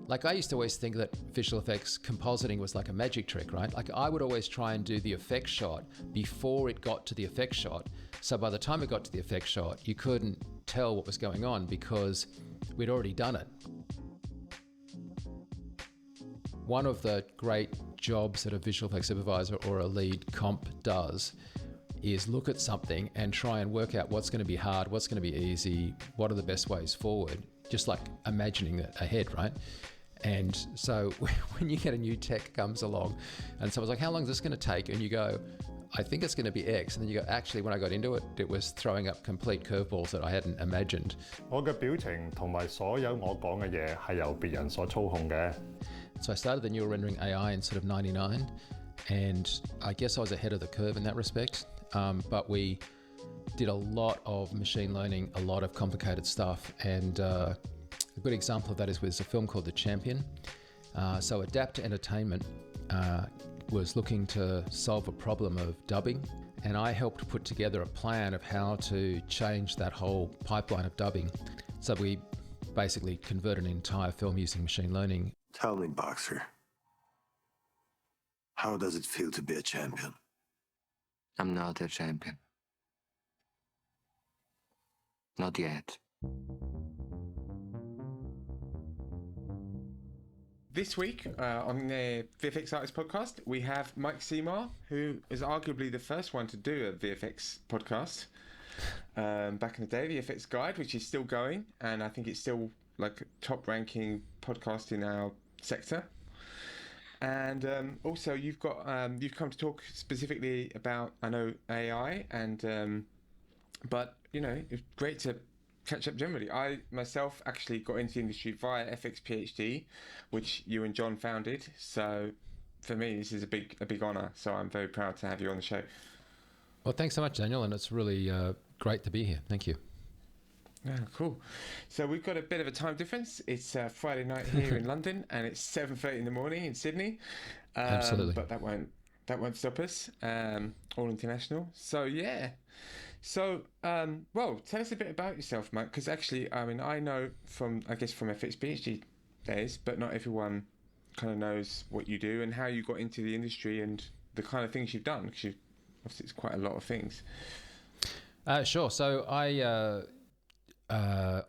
Like I used to always think that visual effects compositing was like a magic trick, right? Like I would always try and do the effect shot before it got to the effect shot. So by the time it got to the effect shot, you couldn't tell what was going on because we'd already done it. One of the great jobs that a visual effects supervisor or a lead comp does is look at something and try and work out what's going to be hard, what's going to be easy, what are the best ways forward, just like imagining it ahead, right? And so when you get a new tech comes along and someone's like, how long is this going to take? And you go, I think it's going to be X. And then you go, actually, when I got into it, it was throwing up complete curveballs that I hadn't imagined. 我嘅表情同埋所有我講嘅嘢係由別人所操控嘅。So I started the neural rendering AI in sort of 99, and I guess I was ahead of the curve in that respect. But we did a lot of machine learning, a lot of complicated stuff. And a good example of that is with a film called The Champion. So Adapt Entertainment was looking to solve a problem of dubbing. And I helped put together a plan of how to change that whole pipeline of dubbing. So we basically converted an entire film using machine learning. Tell me, Boxer, how does it feel to be a champion? I'm not a champion. Not yet. This week on the VFX Artist podcast, we have Mike Seymour, who is arguably the first one to do a VFX podcast back in the day, the FXGuide, which is still going, and I think it's still like top ranking podcast in our sector. And also you've come to talk specifically about, I know, AI, and but you know, it's great to catch up generally. I myself actually got into the industry via FXPhd, which you and John founded. So for me, this is a big honor. So I'm very proud to have you on the show. Well, thanks so much, Daniel, and it's really great to be here. Thank you. Yeah, cool. So we've got a bit of a time difference. It's Friday night here in London, and it's 7:30 in the morning in Sydney. Absolutely. But that won't stop us. All international. So yeah. So well, tell us a bit about yourself, Mike. Because actually, I mean, I know from FXPhd days, but not everyone kind of knows what you do and how you got into the industry and the kind of things you've done. Because obviously, it's quite a lot of things. Sure. So I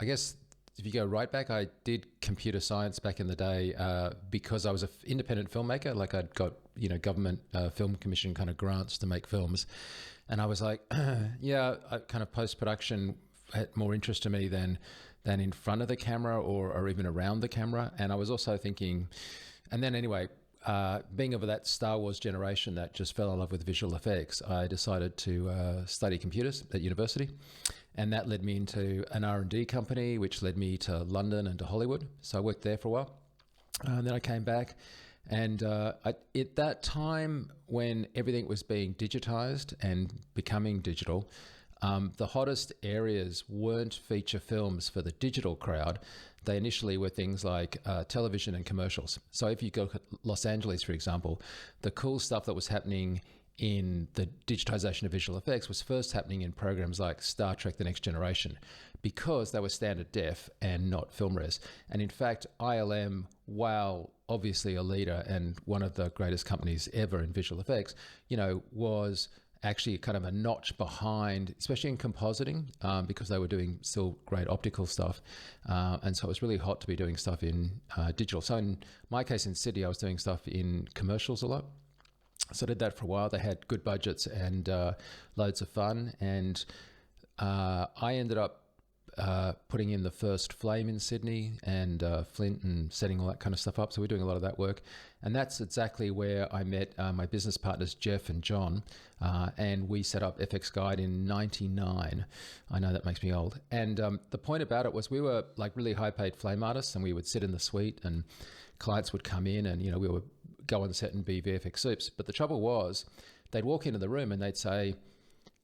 guess if you go right back, I did computer science back in the day because I was an independent filmmaker. Like I'd got, government film commission kind of grants to make films. And I was like, yeah, kind of post-production had more interest to me than in front of the camera or even around the camera. And I was also thinking, and then anyway, being of that Star Wars generation that just fell in love with visual effects, I decided to study computers at university. And that led me into an R&D company, which led me to London and to Hollywood. So I worked there for a while. And then I came back. And at that time, when everything was being digitized and becoming digital, the hottest areas weren't feature films for the digital crowd. They initially were things like television and commercials. So if you go to Los Angeles, for example, the cool stuff that was happening in the digitization of visual effects was first happening in programs like Star Trek: The Next Generation, because they were standard def and not film res. And in fact, ILM, while obviously a leader and one of the greatest companies ever in visual effects, was actually kind of a notch behind, especially in compositing, because they were doing still great optical stuff. And so it was really hot to be doing stuff in digital. So in my case in Sydney, I was doing stuff in commercials a lot. So I did that for a while. They had good budgets and loads of fun. And I ended up putting in the first flame in Sydney and Flint and setting all that kind of stuff up. So we're doing a lot of that work. And that's exactly where I met my business partners, Jeff and John. And we set up FXGuide in 99. I know that makes me old. And the point about it was we were like really high paid flame artists, and we would sit in the suite and clients would come in and, we would go on set and be VFX soups. But the trouble was they'd walk into the room and they'd say,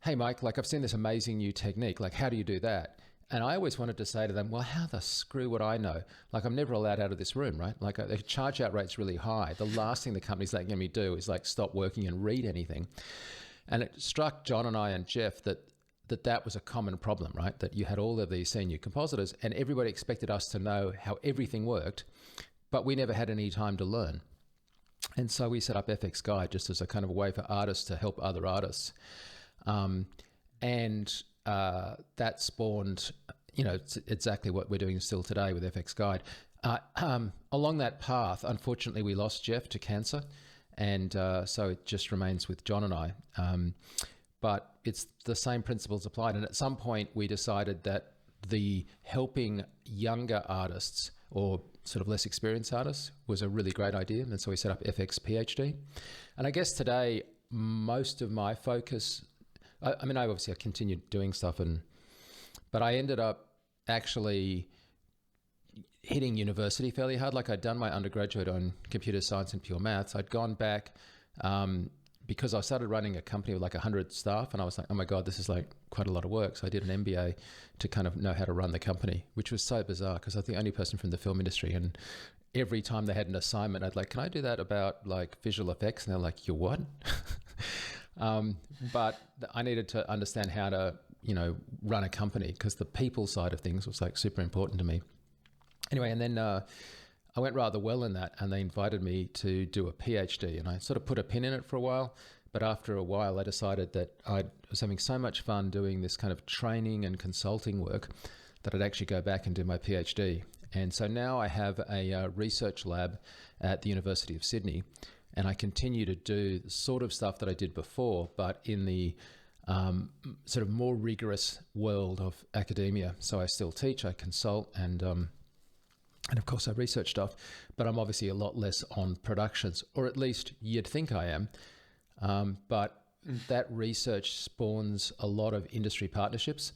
hey, Mike, like I've seen this amazing new technique. Like, how do you do that? And I always wanted to say to them, well, how the screw would I know? Like, I'm never allowed out of this room, right? Like, the charge out rate's really high. The last thing the company's letting me do is like stop working and read anything. And it struck John and I and Jeff that was a common problem, right? That you had all of these senior compositors and everybody expected us to know how everything worked, but we never had any time to learn. And so we set up FXGuide just as a kind of a way for artists to help other artists. That spawned, it's exactly what we're doing still today with FXGuide. Along that path, unfortunately, we lost Jeff to cancer. And so it just remains with John and I. But it's the same principles applied. And at some point, we decided that the helping younger artists or sort of less experienced artists was a really great idea. And so we set up FXPhd. And I guess today, most of my focus, I obviously continued doing stuff, but I ended up actually hitting university fairly hard. Like I'd done my undergraduate on computer science and pure maths. I'd gone back because I started running a company with like 100 staff, and I was like, oh my God, this is like quite a lot of work. So I did an MBA to kind of know how to run the company, which was so bizarre because I was the only person from the film industry. And every time they had an assignment, I'd like, can I do that about like visual effects? And they're like, you what? But I needed to understand how to, run a company because the people side of things was like super important to me. Anyway, and then I went rather well in that, and they invited me to do a PhD, and I sort of put a pin in it for a while. But after a while, I decided that I was having so much fun doing this kind of training and consulting work that I'd actually go back and do my PhD. And so now I have a research lab at the University of Sydney, and I continue to do the sort of stuff that I did before, but in the sort of more rigorous world of academia. So I still teach, I consult, and of course I research stuff, but I'm obviously a lot less on productions, or at least you'd think I am. But that research spawns a lot of industry partnerships.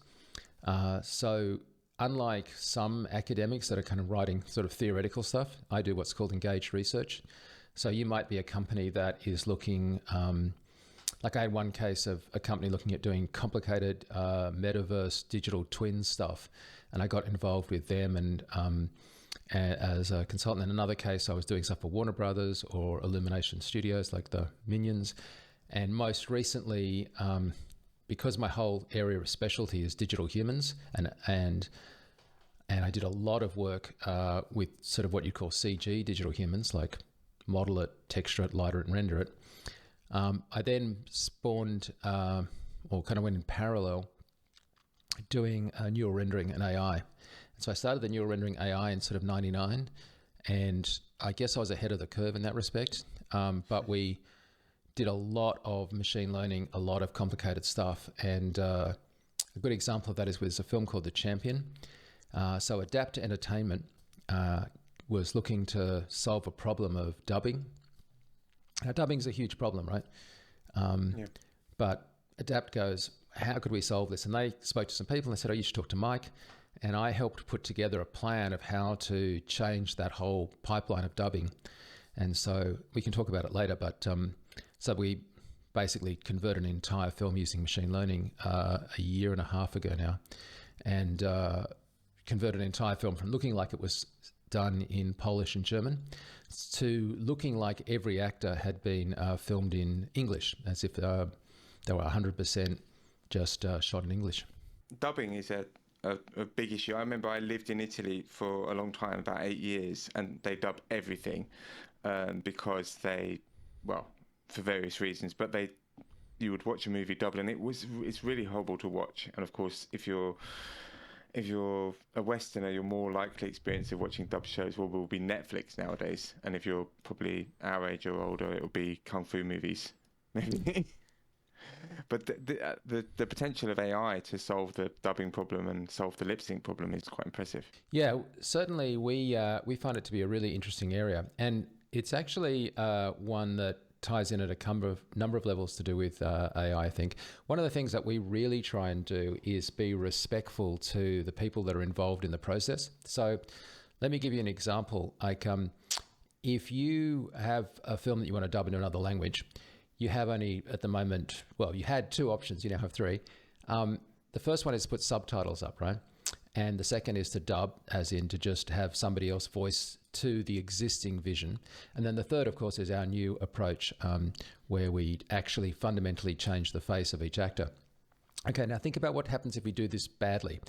So unlike some academics that are kind of writing sort of theoretical stuff, I do what's called engaged research. So you might be a company that is looking, like I had one case of a company looking at doing complicated metaverse digital twin stuff, and I got involved with them and as a consultant. In another case, I was doing stuff for Warner Brothers or Illumination Studios, like the Minions. And most recently, because my whole area of specialty is digital humans, and I did a lot of work with sort of what you call CG digital humans, like model it, texture it, lighter it, and render it. I then spawned, or kind of went in parallel, doing neural rendering and AI. So I started the neural rendering AI in sort of 99, and I guess I was ahead of the curve in that respect. But we did a lot of machine learning, a lot of complicated stuff. And a good example of that is with a film called The Champion. So Adapt Entertainment was looking to solve a problem of dubbing. Now, dubbing is a huge problem, right? Yeah. But Adapt goes, how could we solve this? And they spoke to some people and they said, oh, you should talk to Mike. And I helped put together a plan of how to change that whole pipeline of dubbing. And so we can talk about it later, but so we basically converted an entire film using machine learning a year and a half ago now, and converted an entire film from looking like it was done in Polish and German to looking like every actor had been filmed in English, as if they were 100% just shot in English. Dubbing is a big issue. I remember I lived in Italy for a long time, about 8 years, and they dub everything because for various reasons, but you would watch a movie dubbed, and it's really horrible to watch. And of course, if you're a Westerner, you're more likely experience of watching dub shows will be Netflix nowadays, and if you're probably our age or older, it'll be kung fu movies. But the potential of AI to solve the dubbing problem and solve the lip sync problem is quite impressive. Yeah, certainly we find it to be a really interesting area, and it's actually one that ties in at a number of levels to do with AI, I think. One of the things that we really try and do is be respectful to the people that are involved in the process. So let me give you an example. Like if you have a film that you want to dub into another language, you have only at the moment, well, you had two options, you now have three. The first one is to put subtitles up, right? And the second is to dub, as in to just have somebody else voice to the existing vision. And then the third, of course, is our new approach where we actually fundamentally change the face of each actor. Okay, now think about what happens if we do this badly.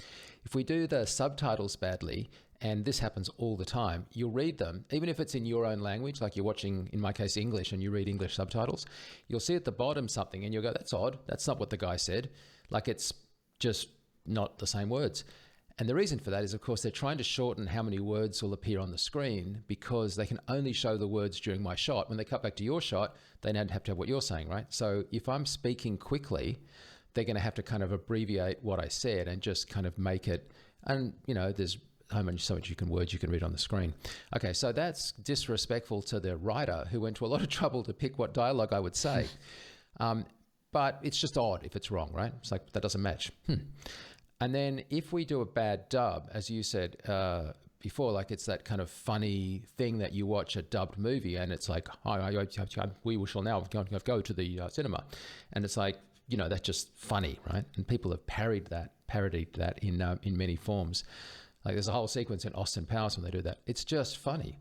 If we do the subtitles badly and this happens all the time, you'll read them, even if it's in your own language, like you're watching, in my case, English, and you read English subtitles, you'll see at the bottom something and you'll go, that's odd. That's not what the guy said. Like it's just not the same words. And the reason for that is, of course, they're trying to shorten how many words will appear on the screen because they can only show the words during my shot. When they cut back to your shot, they now have to have what you're saying, right? So if I'm speaking quickly, they're going to have to kind of abbreviate what I said and just kind of make it, and there's so much words you can read on the screen. Okay, so that's disrespectful to the writer who went to a lot of trouble to pick what dialogue I would say. But it's just odd if it's wrong, right? It's like, that doesn't match. And then if we do a bad dub, as you said before, like it's that kind of funny thing that you watch a dubbed movie and it's like, we shall now go to the cinema. And it's like, that's just funny, right? And people have parodied that in many forms. Like there's a whole sequence in Austin Powers when they do that. It's just funny.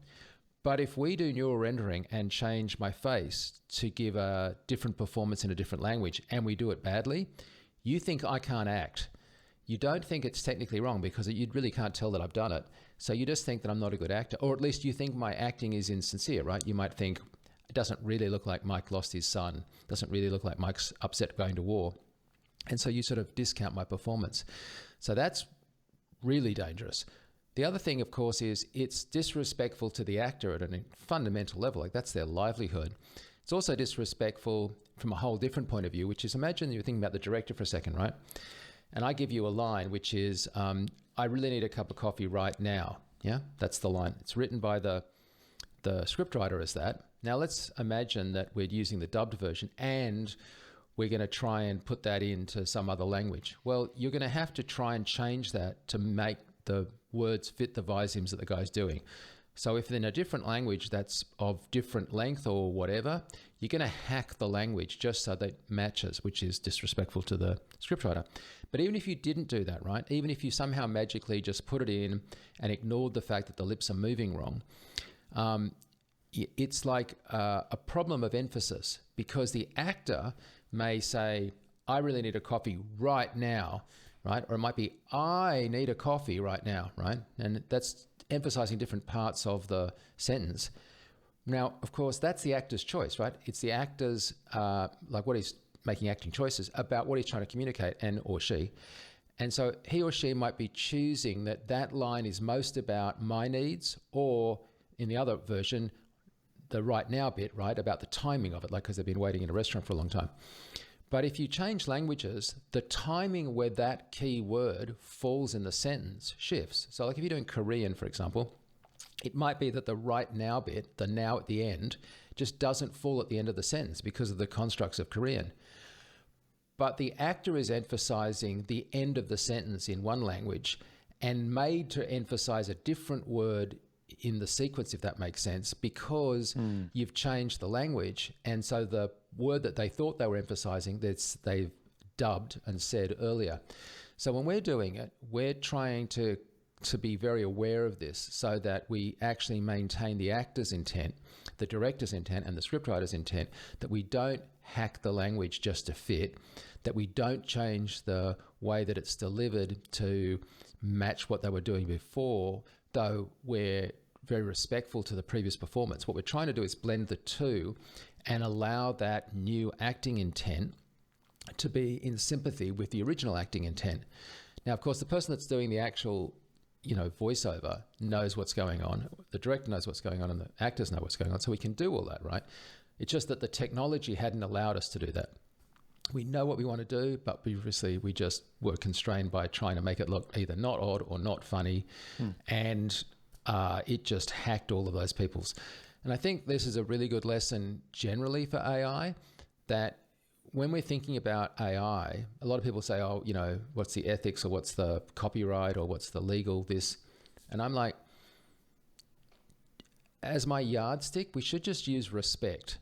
But if we do neural rendering and change my face to give a different performance in a different language and we do it badly, you think I can't act. You don't think it's technically wrong because you really can't tell that I've done it. So you just think that I'm not a good actor, or at least you think my acting is insincere, right? You might think it doesn't really look like Mike lost his son, doesn't really look like Mike's upset going to war. And so you sort of discount my performance. So that's really dangerous. The other thing, of course, is it's disrespectful to the actor at a fundamental level. Like that's their livelihood. It's also disrespectful from a whole different point of view, which is, imagine you're thinking about the director for a second, right? And I give you a line, which is, I really need a cup of coffee right now. Yeah, that's the line. It's written by the scriptwriter as that. Now let's imagine that we're using the dubbed version and we're going to try and put that into some other language. Well, you're going to have to try and change that to make the words fit the visemes that the guy's doing. So if in a different language that's of different length or whatever, you're going to hack the language just so that it matches, which is disrespectful to the scriptwriter. But even if you didn't do that, right? Even if you somehow magically just put it in and ignored the fact that the lips are moving wrong, it's like a problem of emphasis, because the actor may say, I really need a coffee right now, right? Or it might be, I need a coffee right now, right? And that's emphasizing different parts of the sentence. Now, of course, that's the actor's choice, right? It's the actor's, like what he's making acting choices about what he's trying to communicate, and or she. And so he or she might be choosing that line is most about my needs, or in the other version, the right now bit, right, about the timing of it, like because they've been waiting in a restaurant for a long time. But if you change languages, the timing where that key word falls in the sentence shifts. So like if you're doing Korean, for example, it might be that the right now bit, the now at the end, just doesn't fall at the end of the sentence because of the constructs of Korean. But the actor is emphasizing the end of the sentence in one language and made to emphasize a different word in the sequence, if that makes sense, because you've changed the language. And so the word that they thought they were emphasizing, they've dubbed and said earlier. So when we're doing it, we're trying to be very aware of this so that we actually maintain the actor's intent, the director's intent, and the scriptwriter's intent, that we don't hack the language just to fit, that we don't change the way that it's delivered to match what they were doing before, though we're very respectful to the previous performance. What we're trying to do is blend the two and allow that new acting intent to be in sympathy with the original acting intent. Now, of course, the person that's doing the actual, voiceover knows what's going on. The director knows what's going on and the actors know what's going on. So we can do all that, right? It's just that the technology hadn't allowed us to do that. We know what we want to do, but obviously we just were constrained by trying to make it look either not odd or not funny. And it just hacked all of those people's. And I think this is a really good lesson generally for AI, that when we're thinking about AI, a lot of people say, oh, what's the ethics, or what's the copyright, or what's the legal this? And I'm like, as my yardstick, we should just use respect.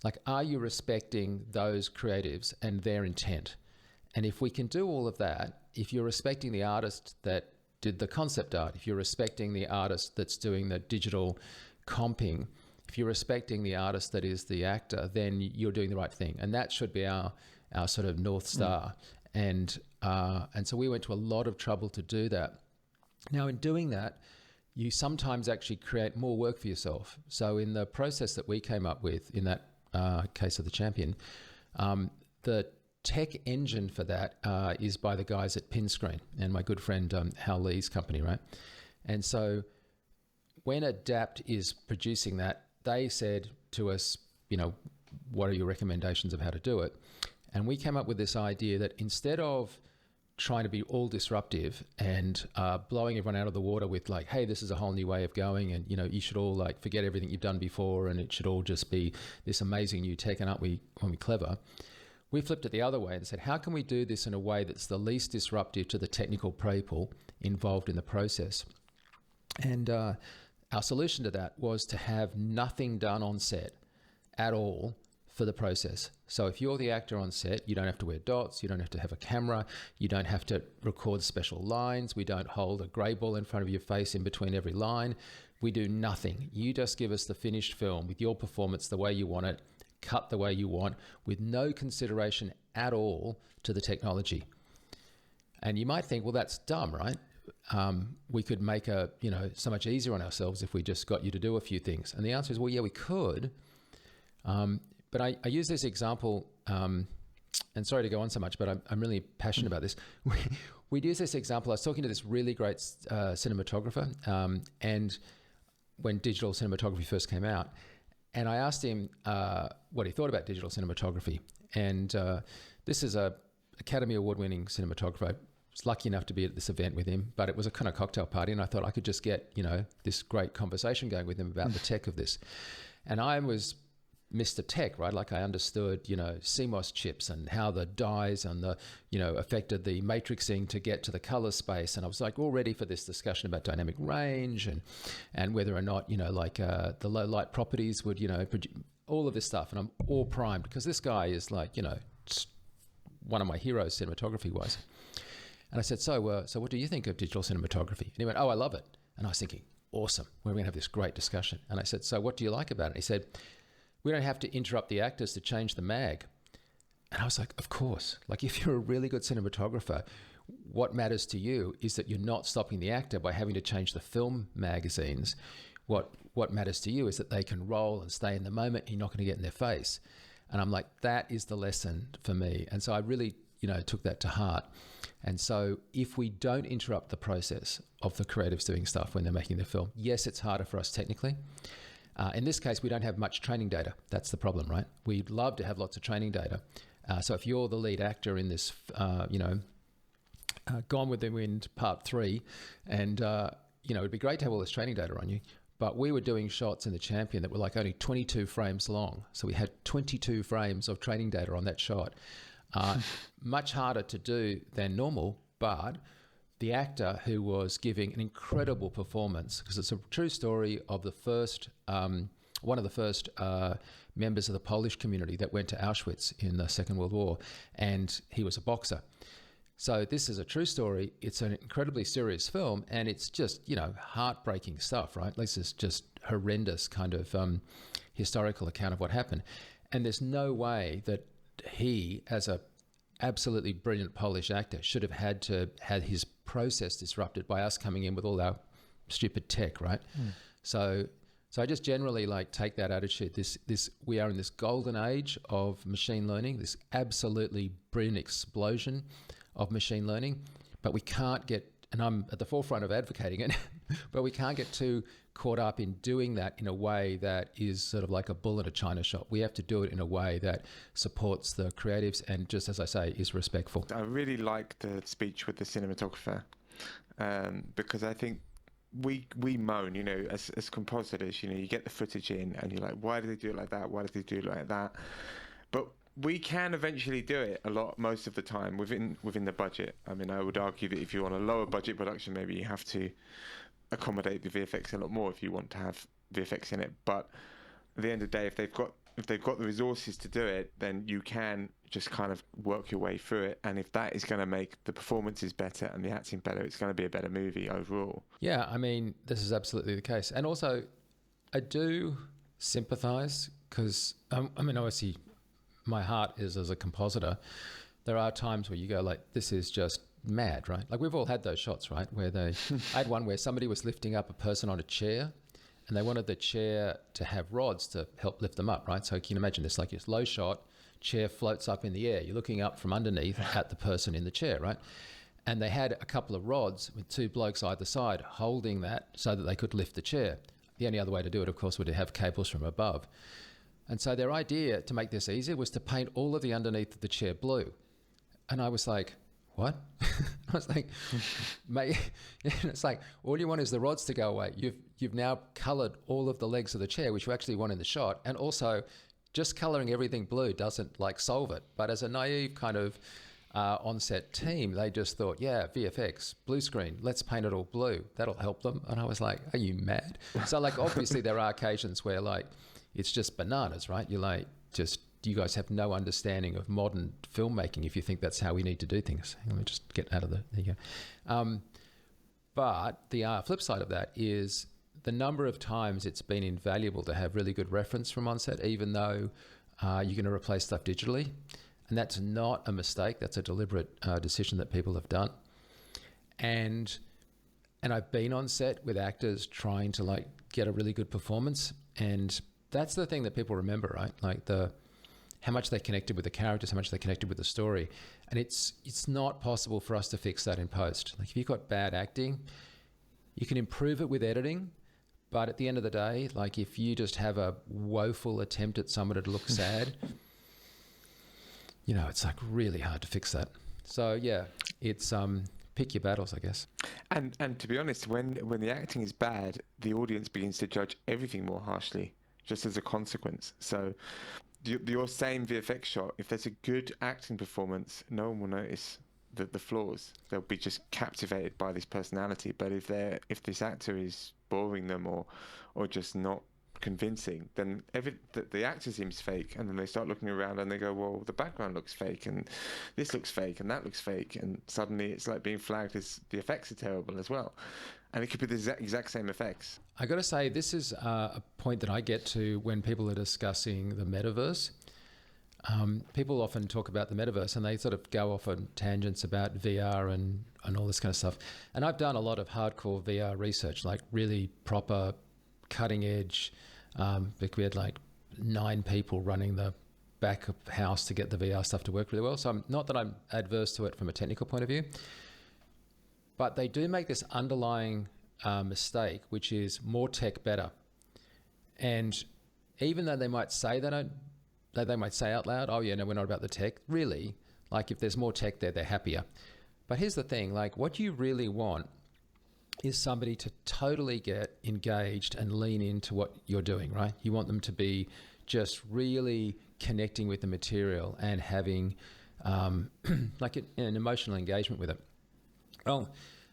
Like, are you respecting those creatives and their intent? And if we can do all of that, if you're respecting the artist that did the concept art, if you're respecting the artist that's doing the digital comping, if you're respecting the artist that is the actor, then you're doing the right thing. And that should be our sort of North Star. And so we went to a lot of trouble to do that. Now, in doing that, you sometimes actually create more work for yourself. So in the process that we came up with in that case of the champion, the tech engine for that is by the guys at Pinscreen and my good friend Hal Lee's company, right? And so when Adapt is producing that, they said to us, you know, what are your recommendations of how to do it? And we came up with this idea that instead of trying to be all disruptive and blowing everyone out of the water with like, hey, this is a whole new way of going, and you know, you should all like forget everything you've done before, and it should all just be this amazing new tech, and aren't we clever? We flipped it the other way and said, how can we do this in a way that's the least disruptive to the technical people involved in the process? And our solution to that was to have nothing done on set at all for the process. So if you're the actor on set, you don't have to wear dots, you don't have to have a camera, you don't have to record special lines, we don't hold a grey ball in front of your face in between every line. We do nothing. You just give us the finished film with your performance the way you want it, cut the way you want, with no consideration at all to the technology. And you might think, well, that's dumb, right? We could make so much easier on ourselves if we just got you to do a few things. And the answer is, well, yeah, we could. But I use this example, and sorry to go on so much, but I'm really passionate about this. We'd use this example. I was talking to this really great cinematographer, and when digital cinematography first came out, and I asked him what he thought about digital cinematography. And this is a Academy Award-winning cinematographer. I was lucky enough to be at this event with him, but it was a kind of cocktail party, and I thought I could just get, this great conversation going with him about the tech of this. And I was Mr. Tech, right? Like I understood, CMOS chips and how the dyes and the, affected the matrixing to get to the color space. And I was like all ready for this discussion about dynamic range and whether or not, the low light properties would, all of this stuff. And I'm all primed because this guy is like, one of my heroes cinematography wise. And I said, so what do you think of digital cinematography? And he went, oh, I love it. And I was thinking, awesome. We're going to have this great discussion. And I said, so what do you like about it? And he said, we don't have to interrupt the actors to change the mag. And I was like, of course. Like if you're a really good cinematographer, what matters to you is that you're not stopping the actor by having to change the film magazines. What matters to you is that they can roll and stay in the moment and you're not going to get in their face. And I'm like, that is the lesson for me. And so I really, took that to heart. And so if we don't interrupt the process of the creatives doing stuff when they're making the film, yes, it's harder for us technically. In this case, we don't have much training data. That's the problem, right? We'd love to have lots of training data. So if you're the lead actor in this, Gone with the Wind Part 3, and, it'd be great to have all this training data on you. But we were doing shots in The Champion that were like only 22 frames long. So we had 22 frames of training data on that shot. Much harder to do than normal, but the actor who was giving an incredible performance, because it's a true story of the first, one of the first members of the Polish community that went to Auschwitz in the Second World War, and he was a boxer. So this is a true story. It's an incredibly serious film, and it's just, heartbreaking stuff, right? This is just horrendous kind of historical account of what happened. And there's no way that he, as a absolutely brilliant Polish actor, should have had his process disrupted by us coming in with all our stupid tech, right? So I just generally take that attitude. We are in this golden age of machine learning, this absolutely brilliant explosion of machine learning, but we can't get, and I'm at the forefront of advocating it, but we can't get too caught up in doing that in a way that is sort of like a bull in a china shop. We have to do it in a way that supports the creatives and, just as I say, is respectful. I really like the speech with the cinematographer because I think we moan, as compositors, you get the footage in and you're like, why did they do it like that? Why did they do it like that? But we can eventually do it most of the time within the budget. I mean, I would argue that if you're on a lower budget production, maybe you have to accommodate the VFX a lot more if you want to have VFX in it. But at the end of the day, if they've got the resources to do it, then you can just kind of work your way through it. And if that is going to make the performances better and the acting better, it's going to be a better movie overall. Yeah, I mean, this is absolutely the case. And also, I do sympathize because, obviously, my heart is as a compositor. There are times where you go like, this is just mad, right? Like we've all had those shots, right? Where I had one where somebody was lifting up a person on a chair and they wanted the chair to have rods to help lift them up, right? So you can imagine this, like it's low shot, chair floats up in the air. You're looking up from underneath at the person in the chair, right? And they had a couple of rods with two blokes either side holding that so that they could lift the chair. The only other way to do it, of course, would to have cables from above. And so their idea to make this easier was to paint all of the underneath of the chair blue. And I was like, what? I was like, mate, it's like, all you want is the rods to go away. You've now coloured all of the legs of the chair, which you actually want in the shot. And also, just colouring everything blue doesn't like solve it. But as a naive kind of on-set team, they just thought, yeah, VFX, blue screen, let's paint it all blue. That'll help them. And I was like, are you mad? So like, obviously there are occasions where like, it's just bananas, right? You're like, you guys have no understanding of modern filmmaking if you think that's how we need to do things. Let me just get out of there you go. But the flip side of that is the number of times it's been invaluable to have really good reference from onset, even though you're going to replace stuff digitally. And that's not a mistake. That's a deliberate decision that people have done. And I've been on set with actors trying to like get a really good performance. And that's the thing that people remember, right? Like how much they connected with the characters, how much they connected with the story. And it's not possible for us to fix that in post. Like if you've got bad acting, you can improve it with editing. But at the end of the day, like if you just have a woeful attempt at someone to look sad, it's like really hard to fix that. So yeah, it's pick your battles, I guess. And to be honest, when the acting is bad, the audience begins to judge everything more harshly, just as a consequence. So your same VFX shot, if there's a good acting performance, no one will notice the flaws. They'll be just captivated by this personality. But if this actor is boring them or just not convincing, then the actor seems fake, and then they start looking around and they go, well, the background looks fake, and this looks fake, and that looks fake, and suddenly it's like being flagged as the effects are terrible as well. And it could be the exact same effects. I got to say, this is a point that I get to when people are discussing the metaverse. People often talk about the metaverse and they sort of go off on tangents about VR and all this kind of stuff. And I've done a lot of hardcore VR research, like really proper cutting edge. We had like 9 people running the back of house to get the VR stuff to work really well. So not that I'm adverse to it from a technical point of view, but they do make this underlying mistake, which is more tech better. And even though they might say they might say out loud, oh yeah, no, we're not about the tech. Really, like if there's more tech there, they're happier. But here's the thing, like what you really want is somebody to totally get engaged and lean into what you're doing, right? You want them to be just really connecting with the material and having like an emotional engagement with it. Well,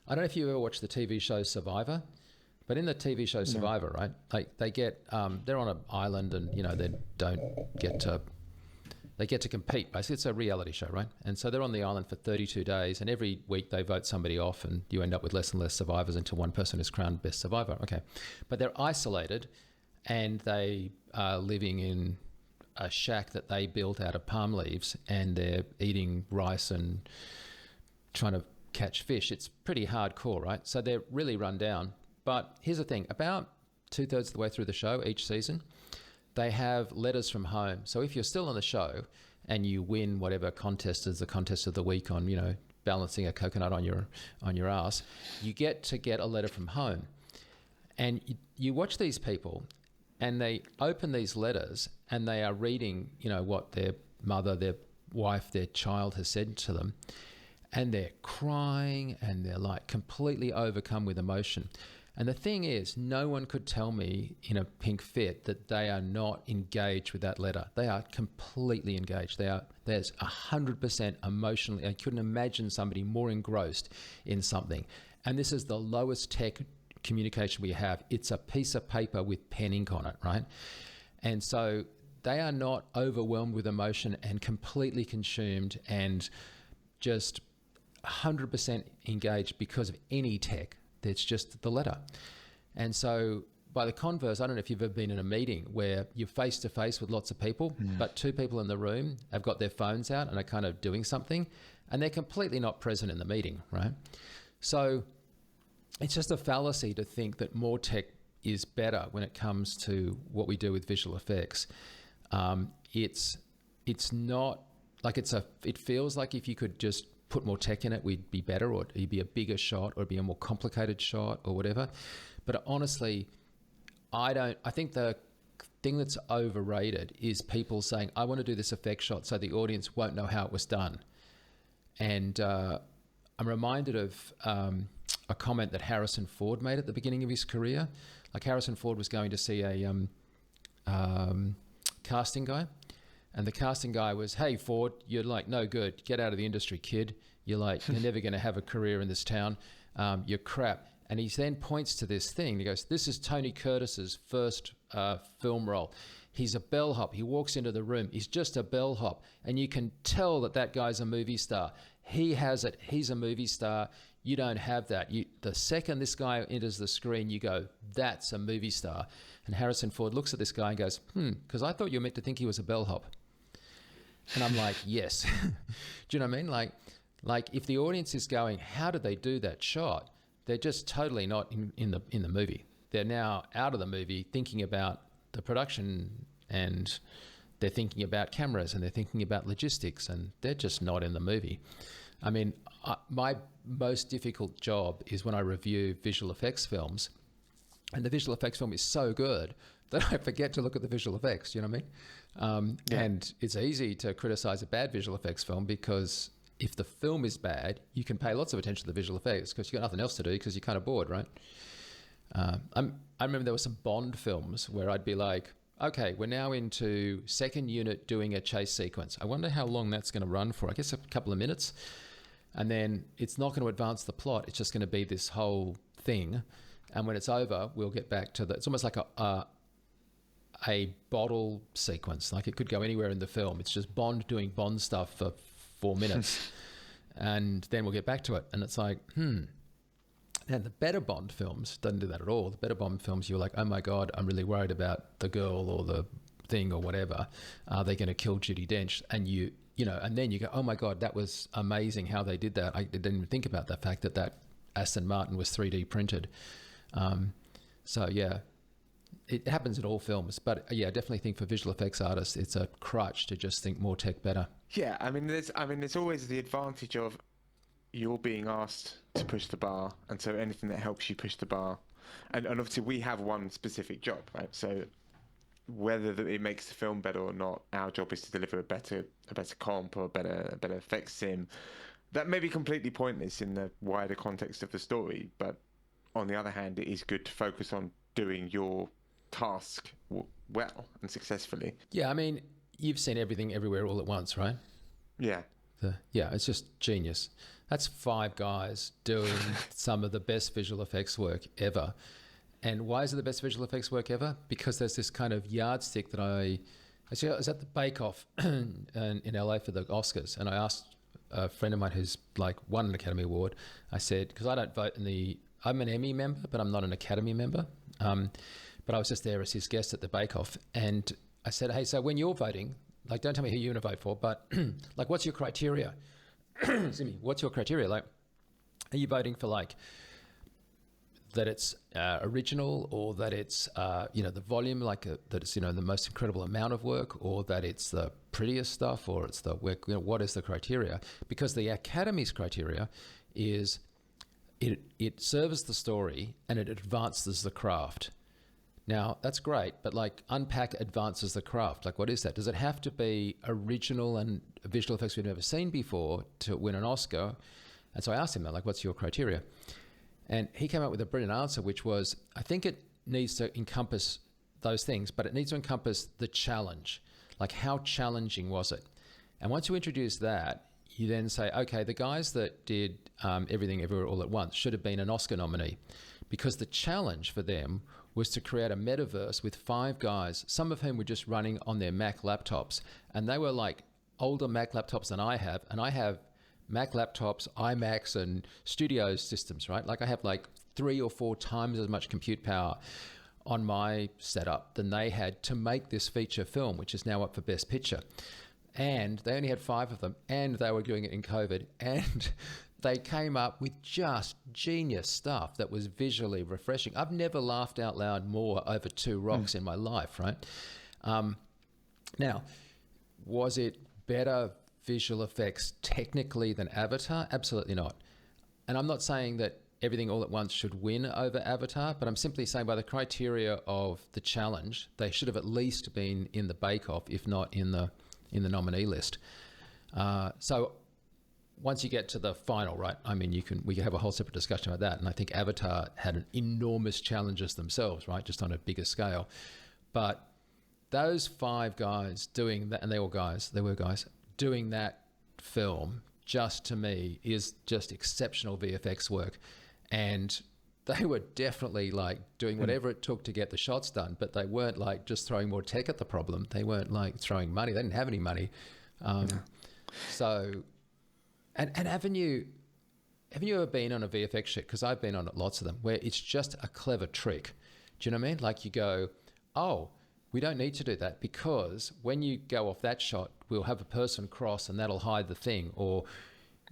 I don't know if you ever watched the TV show Survivor, but in the TV show Survivor, right? Like they get, they're on an island and, they get to compete. Basically, it's a reality show, right? And so they're on the island for 32 days and every week they vote somebody off and you end up with less and less survivors until one person is crowned best survivor. Okay. But they're isolated and they are living in a shack that they built out of palm leaves and they're eating rice and trying to catch fish. It's pretty hardcore, right? So they're really run down. But here's the thing, about 2/3 of the way through the show each season, they have letters from home. So if you're still on the show and you win whatever contest is the contest of the week on, balancing a coconut on your ass, you get a letter from home. And you watch these people and they open these letters and they are reading, what their mother, their wife, their child has said to them. And they're crying and they're like completely overcome with emotion. And the thing is, no one could tell me in a pink fit that they are not engaged with that letter. They are completely engaged. There's 100% emotionally. I couldn't imagine somebody more engrossed in something. And this is the lowest tech communication we have. It's a piece of paper with pen ink on it, right? And so they are not overwhelmed with emotion and completely consumed and just 100% engaged because of any tech. It's just the letter. And so by the converse, I don't know if you've ever been in a meeting where you're face to face with lots of people, but 2 people in the room have got their phones out and are kind of doing something. and they're completely not present in the meeting, right? So it's just a fallacy to think that more tech is better when it comes to what we do with visual effects. It's not like it feels like if you could just put more tech in it, we'd be better, or it'd be a bigger shot, or it'd be a more complicated shot, or whatever. But honestly, I think the thing that's overrated is people saying, I want to do this effect shot so the audience won't know how it was done. And I'm reminded of a comment that Harrison Ford made at the beginning of his career. Like Harrison Ford was going to see a casting guy, and the casting guy was, hey, Ford, you're like no good. Get out of the industry, kid. You're never going to have a career in this town. You're crap. And he then points to this thing. He goes, this is Tony Curtis's first film role. He's a bellhop. He walks into the room. He's just a bellhop. And you can tell that guy's a movie star. He has it. He's a movie star. You don't have that. The second this guy enters the screen, you go, that's a movie star. And Harrison Ford looks at this guy and goes, because I thought you were meant to think he was a bellhop. And I'm like, yes. Do you know what I mean? Like if the audience is going, how did they do that shot? They're just totally not in the movie. They're now out of the movie thinking about the production, and they're thinking about cameras, and they're thinking about logistics, and they're just not in the movie. I mean, my most difficult job is when I review visual effects films, and the visual effects film is so good that I forget to look at the visual effects. You know what I mean? And it's easy to criticize a bad visual effects film because if the film is bad, you can pay lots of attention to the visual effects because you've got nothing else to do because you're kind of bored, right? I remember there were some Bond films where I'd be like, okay, we're now into second unit doing a chase sequence. I wonder how long that's going to run for. I guess a couple of minutes. And then it's not going to advance the plot. It's just going to be this whole thing. And when it's over, we'll get back to it's almost like a bottle sequence. Like it could go anywhere in the film. It's just Bond doing Bond stuff for 4 minutes. And then we'll get back to it. And it's like, And the better Bond films doesn't do that at all. The better Bond films, you're like, oh my God, I'm really worried about the girl or the thing or whatever. Are they going to kill Judi Dench? And and then you go, oh my God, that was amazing how they did that. I didn't even think about the fact that Aston Martin was 3D printed. So yeah, it happens in all films. But yeah, I definitely think for visual effects artists, it's a crutch to just think more tech better. Yeah, I mean, there's always the advantage of you're being asked to push the bar, and so anything that helps you push the bar, and obviously we have one specific job, right? So whether it makes the film better or not, our job is to deliver a better comp or a better effects sim. That may be completely pointless in the wider context of the story, but on the other hand, it is good to focus on doing your task well and successfully. Yeah, I mean, you've seen Everything Everywhere All at Once, right? Yeah. Yeah, it's just genius. That's 5 guys doing some of the best visual effects work ever. And why is it the best visual effects work ever? Because there's this kind of yardstick that I was at the Bake Off in LA for the Oscars, and I asked a friend of mine who's like won an Academy Award. I said, because I don't vote I'm an Emmy member, but I'm not an Academy member. But I was just there as his guest at the Bake Off, and I said, hey, so when you're voting, like, don't tell me who you're going to vote for, but like, what's your criteria? Excuse me. What's your criteria? Like, are you voting for like that it's original, or that it's the volume, like that it's the most incredible amount of work, or that it's the prettiest stuff, or it's the work? What is the criteria? Because the Academy's criteria is it serves the story and it advances the craft. Now, that's great, but like unpack advances the craft. Like, what is that? Does it have to be original and visual effects we've never seen before to win an Oscar? And so I asked him, like, what's your criteria? And he came up with a brilliant answer, which was, I think it needs to encompass those things, but it needs to encompass the challenge. Like, how challenging was it? And once you introduce that, you then say, okay, the guys that did Everything Everywhere All at Once should have been an Oscar nominee, because the challenge for them was to create a metaverse with 5 guys, some of whom were just running on their Mac laptops. And they were like older Mac laptops than I have. And I have Mac laptops, iMacs, and studio systems, right? Like I have like 3 or 4 times as much compute power on my setup than they had to make this feature film, which is now up for Best Picture. and they only had 5 of them, and they were doing it in COVID, and they came up with just genius stuff that was visually refreshing. I've never laughed out loud more over 2 rocks in my life, right? Now, was it better visual effects technically than Avatar? Absolutely not. And I'm not saying that Everything All at Once should win over Avatar, but I'm simply saying by the criteria of the challenge, they should have at least been in the bake-off, if not in the nominee list. So once you get to the final, right, I mean, we can have a whole separate discussion about that. And I think Avatar had an enormous challenges themselves, right, just on a bigger scale. But those 5 guys doing that, and they were guys, doing that film, just to me, is just exceptional VFX work. And they were definitely like doing whatever it took to get the shots done, but they weren't like just throwing more tech at the problem. They weren't like throwing money. They didn't have any money. So, and haven't you ever been on a VFX shit? Because I've been on lots of them where it's just a clever trick. Do you know what I mean? Like you go, oh, we don't need to do that because when you go off that shot, we'll have a person cross and that'll hide the thing. Or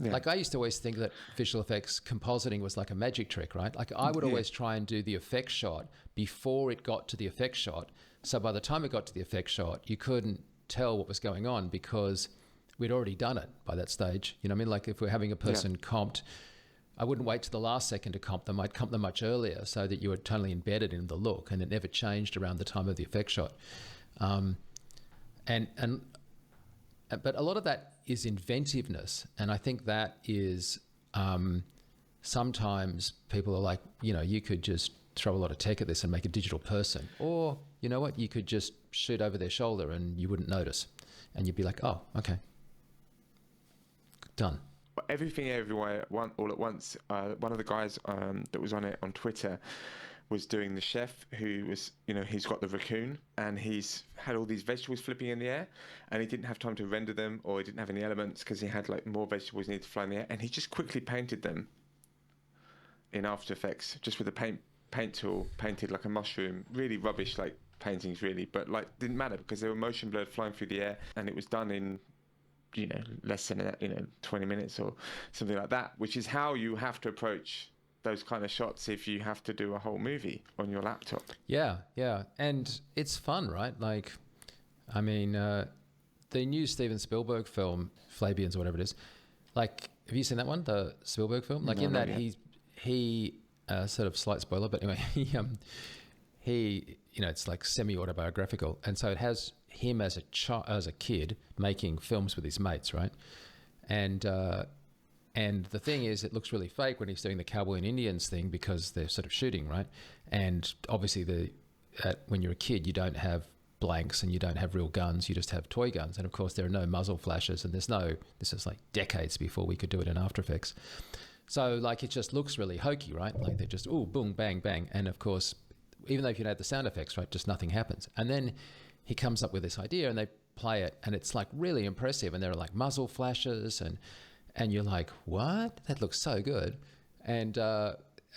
like I used to always think that visual effects compositing was like a magic trick, right? Like I would always try and do the effect shot before it got to the effect shot. So by the time it got to the effect shot, you couldn't tell what was going on because we'd already done it by that stage. You know what I mean? Like if we're having a person comped, I wouldn't wait to the last second to comp them. I'd comp them much earlier so that you were totally embedded in the look and it never changed around the time of the effect shot. But a lot of that is inventiveness. And I think that is sometimes people are like, you know, you could just throw a lot of tech at this and make a digital person. Or, you know what, you could just shoot over their shoulder and you wouldn't notice. And you'd be like, oh, okay. Done. Everything Everywhere All at Once, one of the guys that was on it on Twitter was doing the chef who was, you know, he's got the raccoon and he's had all these vegetables flipping in the air and he didn't have time to render them or he didn't have any elements because he had like more vegetables needed to fly in the air and he just quickly painted them in After Effects just with a paint tool, painted like a mushroom, really rubbish like paintings really, but like didn't matter because they were motion blurred flying through the air and it was done in, you know, less than 20 minutes or something like that, which is how you have to approach those kind of shots if you have to do a whole movie on your laptop. Yeah. And it's fun, right? Like, I mean, the new Steven Spielberg film, Flabians or whatever it is, like, have you seen that one, the Spielberg film? Like, no, in that he sort of slight spoiler, but anyway, he, you know, it's like semi-autobiographical. And so it has him as a kid making films with his mates, right? And the thing is, it looks really fake when he's doing the cowboy and Indians thing because they're sort of shooting, right? And obviously, when you're a kid, you don't have blanks and you don't have real guns. You just have toy guns. And of course, there are no muzzle flashes. And this is like decades before we could do it in After Effects. So like it just looks really hokey, right? Like they're just, ooh, boom, bang, bang. And of course, even though if you add the sound effects, right, just nothing happens. And then he comes up with this idea and they play it and it's like really impressive. And there are like muzzle flashes and you're like, what? That looks so good. And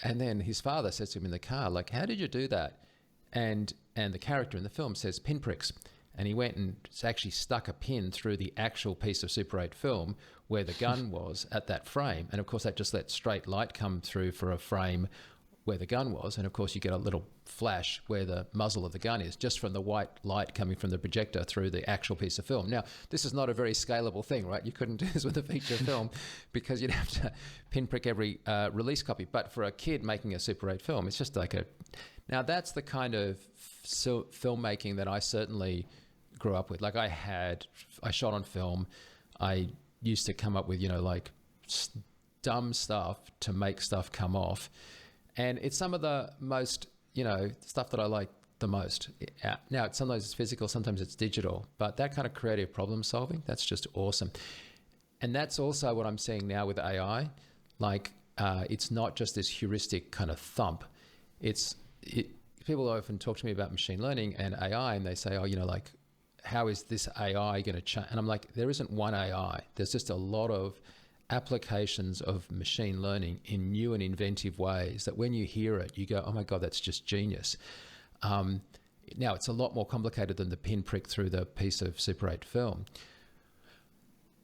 then his father says to him in the car, like, how did you do that? And the character in the film says pinpricks. And he went and actually stuck a pin through the actual piece of Super 8 film where the gun was at that frame. And of course, that just let straight light come through for a frame where the gun was. And of course, you get a little flash where the muzzle of the gun is just from the white light coming from the projector through the actual piece of film. Now, this is not a very scalable thing, right? You couldn't do this with a feature film because you'd have to pinprick every release copy. But for a kid making a Super 8 film, it's just like now that's the kind of filmmaking that I certainly grew up with. Like I shot on film. I used to come up with, you know, like dumb stuff to make stuff come off. And it's some of the most, you know, stuff that I like the most. Now, sometimes it's physical, sometimes it's digital, but that kind of creative problem solving, that's just awesome. And that's also what I'm seeing now with AI. Like, it's not just this heuristic kind of thump. People often talk to me about machine learning and AI, and they say, oh, you know, like, how is this AI going to change? And I'm like, there isn't one AI. There's just a lot of applications of machine learning in new and inventive ways that when you hear it, you go, oh my God, that's just genius. Now, it's a lot more complicated than the pinprick through the piece of Super 8 film.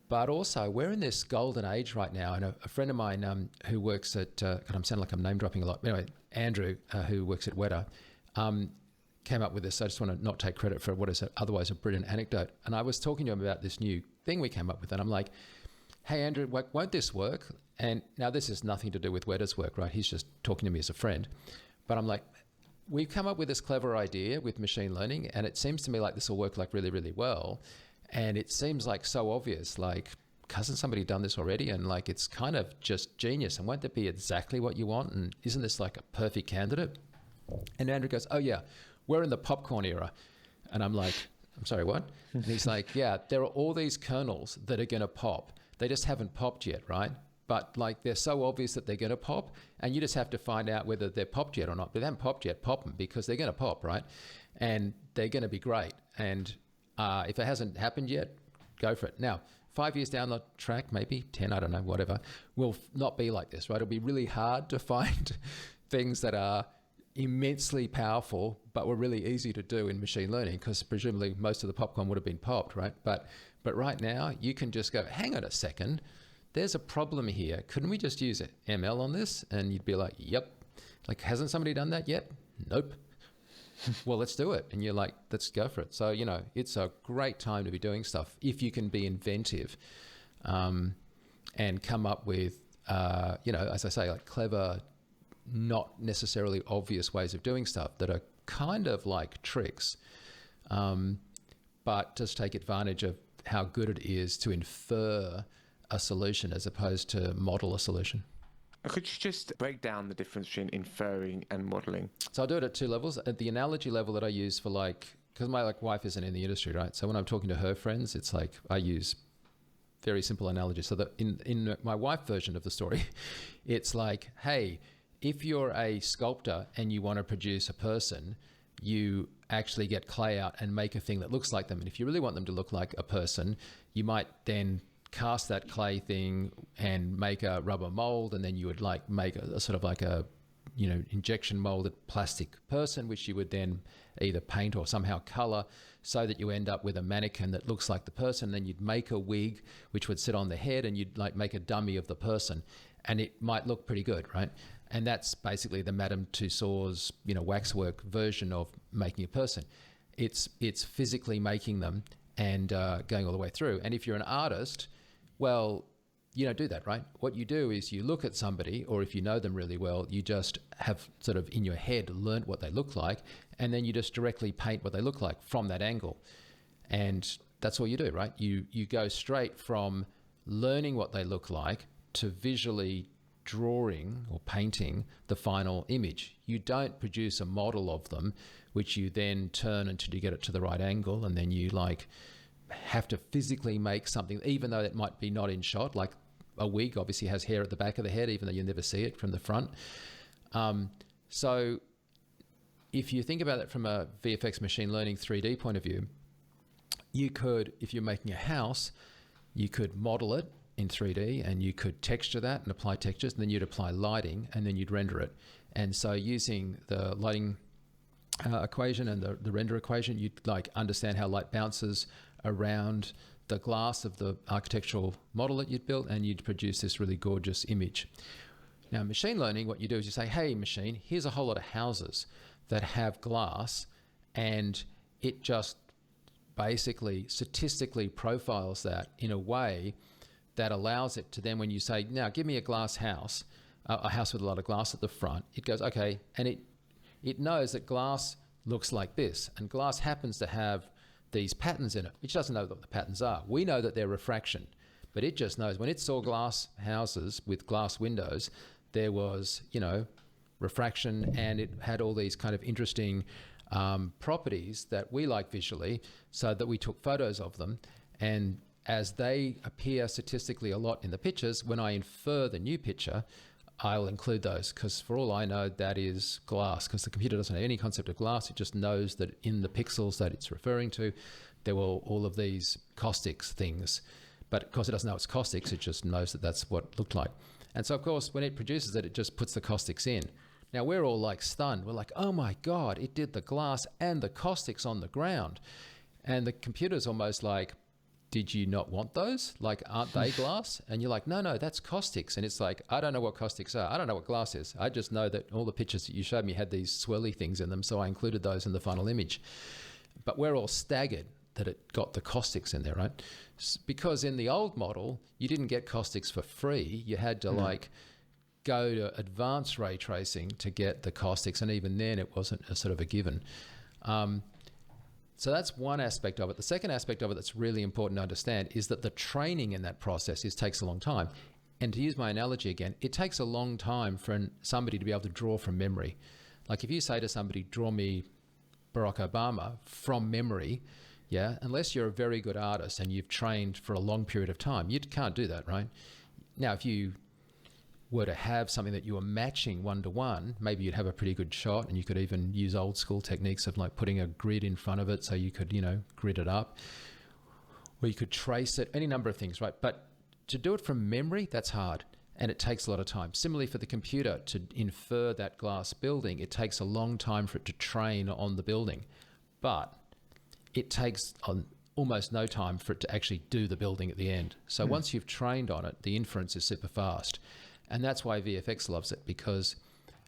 But also, we're in this golden age right now. And a friend of mine who works at, God, I'm sounding like I'm name dropping a lot. Anyway, Andrew, who works at Weta, came up with this. I just want to not take credit for what is otherwise a brilliant anecdote. And I was talking to him about this new thing we came up with. And I'm like, hey, Andrew, won't this work? And now this has nothing to do with Weta's work, right? He's just talking to me as a friend. But I'm like, we've come up with this clever idea with machine learning, and it seems to me like this will work like really, really well. And it seems like so obvious, like, hasn't somebody done this already? And like, it's kind of just genius. And won't that be exactly what you want? And isn't this like a perfect candidate? And Andrew goes, oh yeah, we're in the popcorn era. And I'm like, I'm sorry, what? And he's like, yeah, there are all these kernels that are going to pop. They just haven't popped yet, right? But like, they're so obvious that they're going to pop, and you just have to find out whether they're popped yet or not. But they haven't popped yet, pop them, because they're going to pop, right? And they're going to be great. And if it hasn't happened yet, go for it. Now, 5 years down the track, maybe 10, I don't know, whatever, will not be like this, right? It'll be really hard to find things that are immensely powerful, but were really easy to do in machine learning, because presumably most of the popcorn would have been popped, right? But right now, you can just go, hang on a second, there's a problem here. Couldn't we just use ML on this? And you'd be like, yep. Like, hasn't somebody done that yet? Nope. Well, let's do it. And you're like, let's go for it. So, you know, it's a great time to be doing stuff if you can be inventive and come up with, you know, as I say, like clever, not necessarily obvious ways of doing stuff that are kind of like tricks, but just take advantage of how good it is to infer a solution as opposed to model a solution. Could you just break down the difference between inferring and modeling? So I'll do it at two levels. At the analogy level that I use for like, because my like wife isn't in the industry, right? So when I'm talking to her friends, it's like I use very simple analogies. So that in my wife version of the story, it's like, hey, if you're a sculptor and you want to produce a person, you actually get clay out and make a thing that looks like them. And if you really want them to look like a person, you might then cast that clay thing and make a rubber mold, and then you would like make a sort of like a, you know, injection molded plastic person, which you would then either paint or somehow color so that you end up with a mannequin that looks like the person. Then you'd make a wig which would sit on the head, and you'd like make a dummy of the person, and it might look pretty good, right? And that's basically the Madame Tussauds, you know, waxwork version of making a person. It's physically making them and going all the way through. And if you're an artist, well, you don't do that, right? What you do is you look at somebody, or if you know them really well, you just have sort of in your head learnt what they look like, and then you just directly paint what they look like from that angle. And that's all you do, right? You go straight from learning what they look like to visually drawing or painting the final image. You don't produce a model of them, which you then turn until you get it to the right angle, and then you like have to physically make something, even though it might be not in shot. Like a wig obviously has hair at the back of the head, even though you never see it from the front. So if you think about it from a VFX machine learning 3D point of view, you could, if you're making a house, you could model it in 3D, and you could texture that and apply textures, and then you'd apply lighting, and then you'd render it. And so using the lighting equation and the render equation, you'd like understand how light bounces around the glass of the architectural model that you'd built, and you'd produce this really gorgeous image. Now, machine learning, what you do is you say, hey, machine, here's a whole lot of houses that have glass, and it just basically statistically profiles that in a way that allows it to then, when you say, now give me a glass house, a house with a lot of glass at the front, it goes, okay, and it knows that glass looks like this, and glass happens to have these patterns in it, which doesn't know what the patterns are. We know that they're refraction, but it just knows when it saw glass houses with glass windows, there was, you know, refraction, and it had all these kind of interesting properties that we like visually, so that we took photos of them. And as they appear statistically a lot in the pictures, when I infer the new picture, I'll include those, because for all I know, that is glass, because the computer doesn't have any concept of glass. It just knows that in the pixels that it's referring to, there were all of these caustics things. But of course, it doesn't know it's caustics. It just knows that that's what it looked like. And so, of course, when it produces it, it just puts the caustics in. Now, we're all like stunned. We're like, oh my God, it did the glass and the caustics on the ground. And the computer's almost like, did you not want those? Like, aren't they glass? And you're like, no, that's caustics. And it's like, I don't know what caustics are. I don't know what glass is. I just know that all the pictures that you showed me had these swirly things in them. So I included those in the final image. But we're all staggered that it got the caustics in there, right? Because in the old model, you didn't get caustics for free. You had to like go to advanced ray tracing to get the caustics. And even then it wasn't a sort of a given. So that's one aspect of it. The second aspect of it that's really important to understand is that the training in that process takes a long time. And to use my analogy again, it takes a long time for somebody to be able to draw from memory. Like if you say to somebody, draw me Barack Obama from memory, unless you're a very good artist and you've trained for a long period of time, you can't do that, right? Now, if you were to have something that you were matching one-to-one, maybe you'd have a pretty good shot, and you could even use old school techniques of like putting a grid in front of it so you could, grid it up, or you could trace it, any number of things, right? But to do it from memory, that's hard, and it takes a lot of time. Similarly for the computer, to infer that glass building, it takes a long time for it to train on the building, but it takes almost no time for it to actually do the building at the end. So once you've trained on it, the inference is super fast. And that's why VFX loves it, because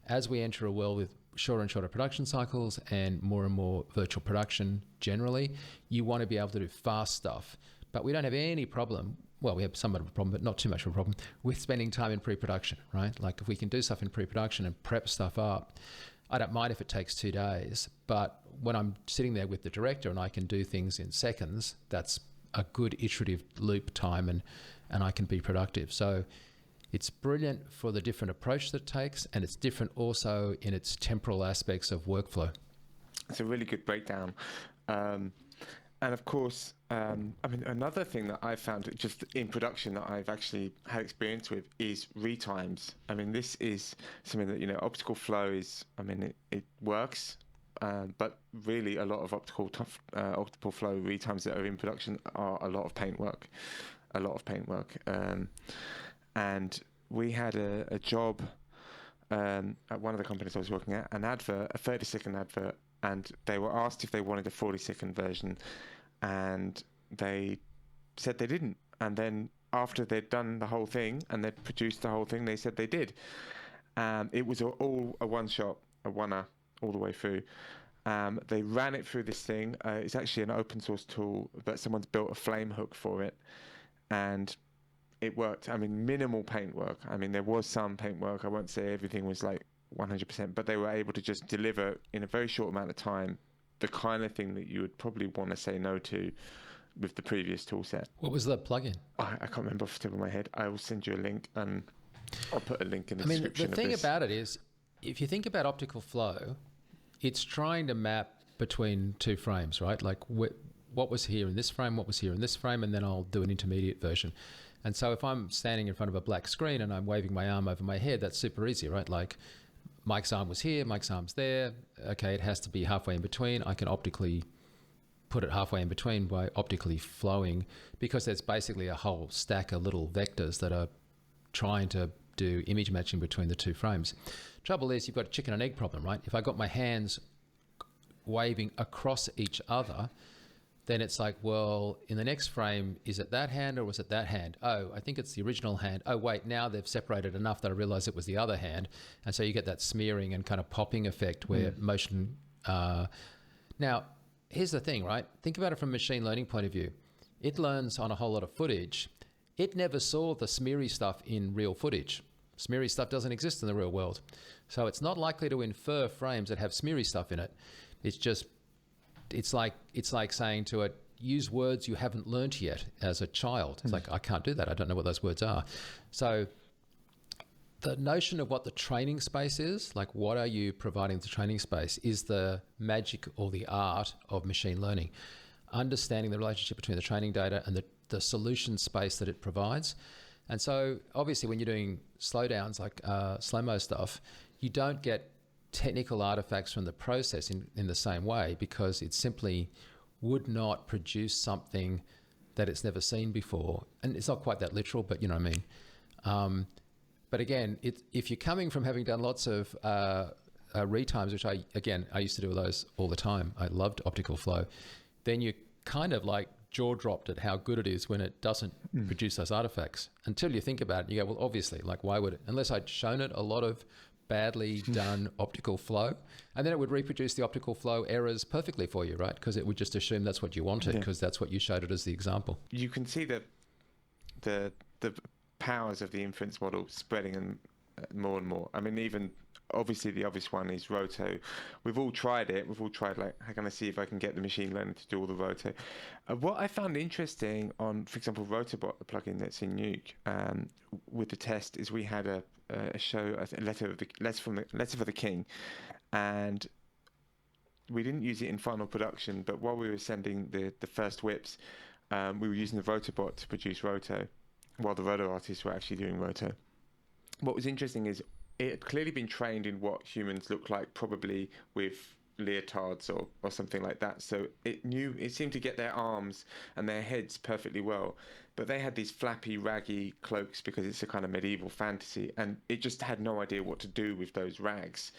as we enter a world with shorter and shorter production cycles and more virtual production generally, you want to be able to do fast stuff. But we don't have any problem, well, we have somewhat of a problem, but not too much of a problem, with spending time in pre-production, right? Like if we can do stuff in pre-production and prep stuff up, I don't mind if it takes 2 days, but when I'm sitting there with the director and I can do things in seconds, that's a good iterative loop time, and I can be productive. So it's brilliant for the different approach that it takes, and it's different also in its temporal aspects of workflow. It's a really good breakdown. And of course, another thing that I've found just in production that I've actually had experience with is retimes. This is something that, optical flow is, it works, but really a lot of optical flow retimes that are in production are a lot of paint work. And we had a job at one of the companies I was working at, an advert, a 30-second advert, and they were asked if they wanted a 40-second version, and they said they didn't. And then after they'd done the whole thing and they'd produced the whole thing, they said they did. It was all a one-shot, a one-er all the way through. They ran it through this thing. It's actually an open source tool, but someone's built a flame hook for it, and it worked. Minimal paint work. There was some paint work. I won't say everything was like 100%, but they were able to just deliver in a very short amount of time the kind of thing that you would probably want to say no to with the previous tool set. What was the plugin? I can't remember off the top of my head. I will send you a link, and I'll put a link in the description. The thing about it is, if you think about optical flow, it's trying to map between two frames, right? Like what was here in this frame, what was here in this frame, and then I'll do an intermediate version. And so if I'm standing in front of a black screen and I'm waving my arm over my head, that's super easy, right? Like Mike's arm was here, Mike's arm's there. Okay, it has to be halfway in between. I can optically put it halfway in between by optically flowing, because there's basically a whole stack of little vectors that are trying to do image matching between the two frames. Trouble is, you've got a chicken and egg problem, right? If I got my hands waving across each other, then it's like, well, in the next frame, is it that hand or was it that hand? Oh, I think it's the original hand. Oh, wait, now they've separated enough that I realize it was the other hand. And so you get that smearing and kind of popping effect where motion... Now, here's the thing, right? Think about it from a machine learning point of view. It learns on a whole lot of footage. It never saw the smeary stuff in real footage. Smeary stuff doesn't exist in the real world. So it's not likely to infer frames that have smeary stuff in it. It's just... It's like saying to it, use words you haven't learnt yet as a child. It's like, I can't do that. I don't know what those words are. So the notion of what the training space is, like what are you providing the training space, is the magic or the art of machine learning. Understanding the relationship between the training data and the solution space that it provides. And so obviously when you're doing slowdowns like slow-mo stuff, you don't get technical artifacts from the process in the same way, because it simply would not produce something that it's never seen before. And it's not quite that literal, but you know what I mean. But again, if you're coming from having done lots of retimes, which I used to do those all the time. I loved optical flow. Then you're kind of like jaw dropped at how good it is when it doesn't produce those artifacts. Until you think about it, you go, well, obviously, like, why would it? Unless I'd shown it a lot of badly done optical flow, and then it would reproduce the optical flow errors perfectly for you, right? Because it would just assume that's what you wanted, because that's what you showed it as the example. You can see the powers of the inference model spreading and more and more. I mean, even obviously the obvious one is roto. We've all tried it. We've all tried, like, how can I see if I can get the machine learning to do all the roto? What I found interesting on, for example, Rotobot, the plugin that's in Nuke, with the test, is we had a show, a letter for the King, and we didn't use it in final production. But while we were sending the first whips, we were using the Rotobot to produce roto, while the roto artists were actually doing roto. What was interesting is it had clearly been trained in what humans look like, probably with leotards or something like that. So it seemed to get their arms and their heads perfectly well. But they had these flappy, raggy cloaks because it's a kind of medieval fantasy, and it just had no idea what to do with those rags.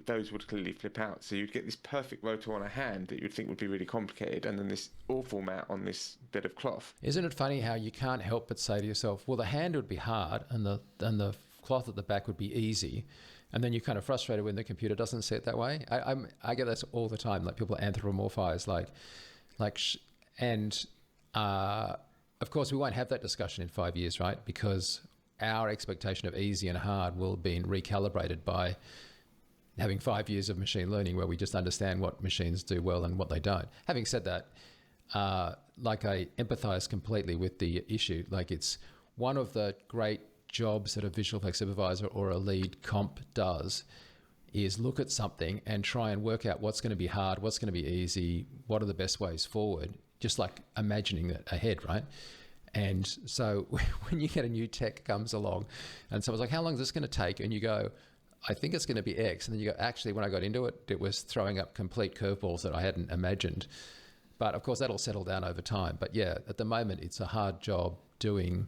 Those would clearly flip out. So you'd get this perfect roto on a hand that you'd think would be really complicated, and then this awful mat on this bit of cloth. Isn't it funny how you can't help but say to yourself, well, the hand would be hard and the cloth at the back would be easy, and then you're kind of frustrated when the computer doesn't see it that way. I get this all the time. Like, people anthropomorphize, of course, we won't have that discussion in 5 years, right? Because our expectation of easy and hard will have been recalibrated by having 5 years of machine learning, where we just understand what machines do well and what they don't. Having said that, I empathize completely with the issue. Like, it's one of the great jobs that a visual effects supervisor or a lead comp does, is look at something and try and work out what's going to be hard, what's going to be easy, what are the best ways forward, just like imagining it ahead, right? And so when you get a new tech comes along and someone's like, how long is this going to take? And you go, I think it's going to be X. And then you go, actually, when I got into it, it was throwing up complete curveballs that I hadn't imagined. But of course, that'll settle down over time. But yeah, at the moment, it's a hard job doing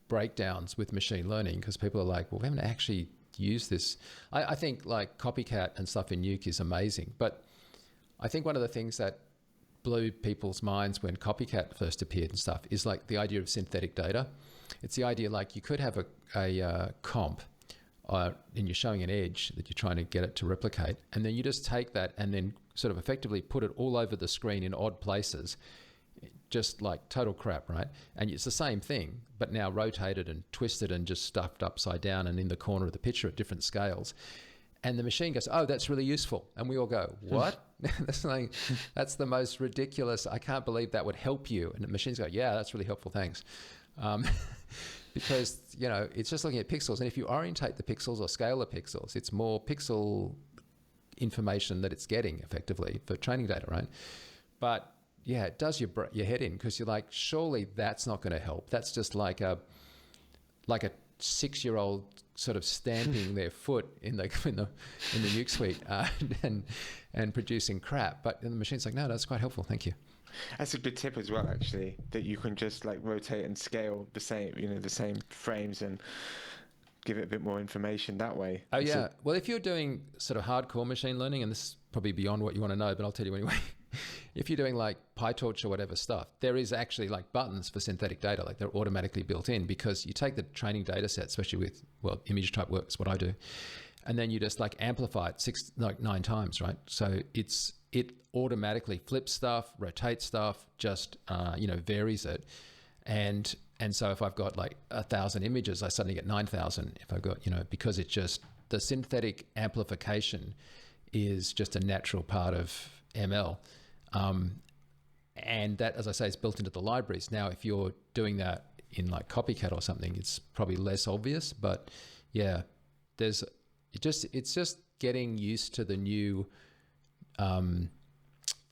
breakdowns with machine learning, because people are like, well, we haven't actually used this. I think like Copycat and stuff in Nuke is amazing. But I think one of the things that blew people's minds when Copycat first appeared and stuff is like the idea of synthetic data. It's the idea, like, you could have a comp and you're showing an edge that you're trying to get it to replicate, and then you just take that and then sort of effectively put it all over the screen in odd places, just like total crap, right? And it's the same thing, but now rotated and twisted and just stuffed upside down and in the corner of the picture at different scales. And the machine goes, oh, that's really useful. And we all go, what? That's the most ridiculous. I can't believe that would help you. And the machines go, yeah, that's really helpful. Thanks. Because, you know, it's just looking at pixels. And if you orientate the pixels or scale the pixels, it's more pixel information that it's getting effectively for training data, right? But yeah, it does your head in, because you're like, surely that's not going to help. That's just like a 6-year-old sort of stamping their foot in the Nuke suite and producing crap. But the machine's like, no, that's quite helpful. Thank you. That's a good tip as well, actually, that you can just like rotate and scale the same frames and give it a bit more information that way. Oh yeah. Well, if you're doing sort of hardcore machine learning, and this is probably beyond what you want to know, but I'll tell you anyway. If you're doing like PyTorch or whatever stuff, there is actually like buttons for synthetic data, like they're automatically built in, because you take the training data set, especially with, well, image type work is what I do, and then you just like amplify it 9 times, right? So it automatically flips stuff, rotates stuff, just varies it, and so if I've got like 1,000 images, I suddenly get 9,000. If I've got, because it's just the synthetic amplification is just a natural part of ML. And that, as I say, is built into the libraries. Now, if you're doing that in like Copycat or something, it's probably less obvious, but yeah, it's just getting used to the new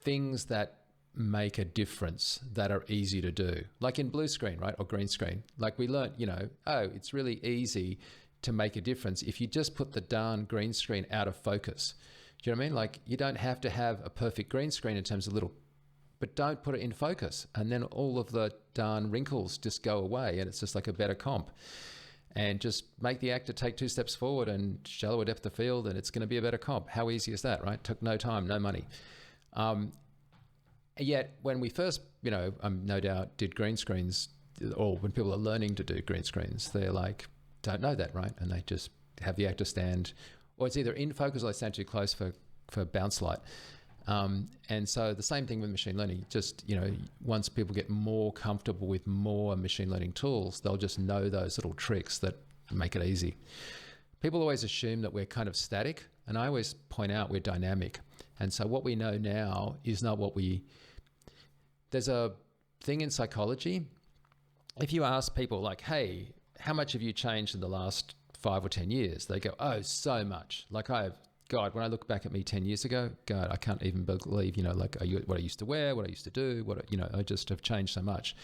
things that make a difference that are easy to do, like in blue screen, right? Or green screen. Like we learned, it's really easy to make a difference if you just put the darn green screen out of focus. Do you know what I mean? Like, you don't have to have a perfect green screen in terms of but don't put it in focus, and then all of the darn wrinkles just go away, and it's just like a better comp. And just make the actor take 2 steps forward and shallower depth of field, and it's going to be a better comp. How easy is that, right? Took no time, no money. Yet when we first, no doubt did green screens, or when people are learning to do green screens, they're like, don't know that, right? And they just have the actor stand, or it's either in focus or they stand too close for bounce light. And so the same thing with machine learning, just, once people get more comfortable with more machine learning tools, they'll just know those little tricks that make it easy. People always assume that we're kind of static, and I always point out we're dynamic. And so what we know now is not what there's a thing in psychology. If you ask people like, hey, how much have you changed in the last 5 or 10 years? They go, oh, so much. Like God, when I look back at me 10 years ago, God, I can't even believe, what I used to wear, what I used to do, I just have changed so much.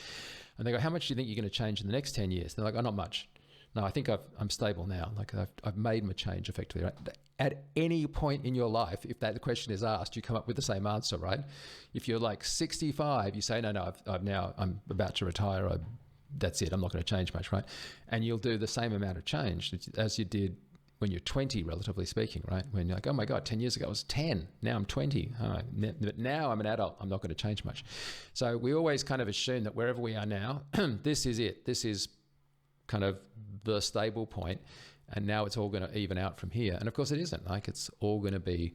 And they go, how much do you think you're going to change in the next 10 years? They're like, oh, not much. No, I think I'm stable now. Like I've made my change effectively, right? At any point in your life, if that question is asked, you come up with the same answer, right? If you're like 65, you say, no, I'm about to retire. That's it. I'm not going to change much, right? And you'll do the same amount of change as you did when you're 20, relatively speaking, right? When you're like, oh my God, 10 years ago I was 10. Now I'm 20. But now I'm an adult. I'm not going to change much. So we always kind of assume that wherever we are now, this is it. This is kind of the stable point, and now it's all going to even out from here. And of course it isn't. Like it's all going to be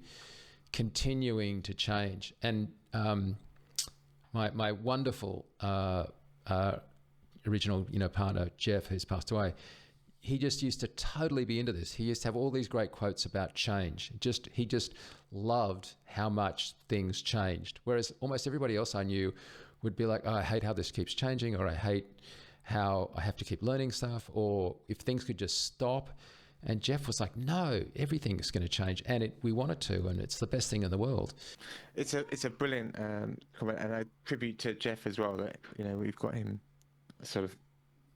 continuing to change. And my wonderful original partner Jeff, who's passed away, he just used to totally be into this. He used to have all these great quotes about change. He just loved how much things changed, whereas almost everybody else I knew would be like, oh, I hate how this keeps changing, or I hate how I have to keep learning stuff, or if things could just stop. And Jeff was like, no, everything's going to change, and we want it to, and it's the best thing in the world. It's a brilliant comment, and I tribute to Jeff as well that we've got him sort of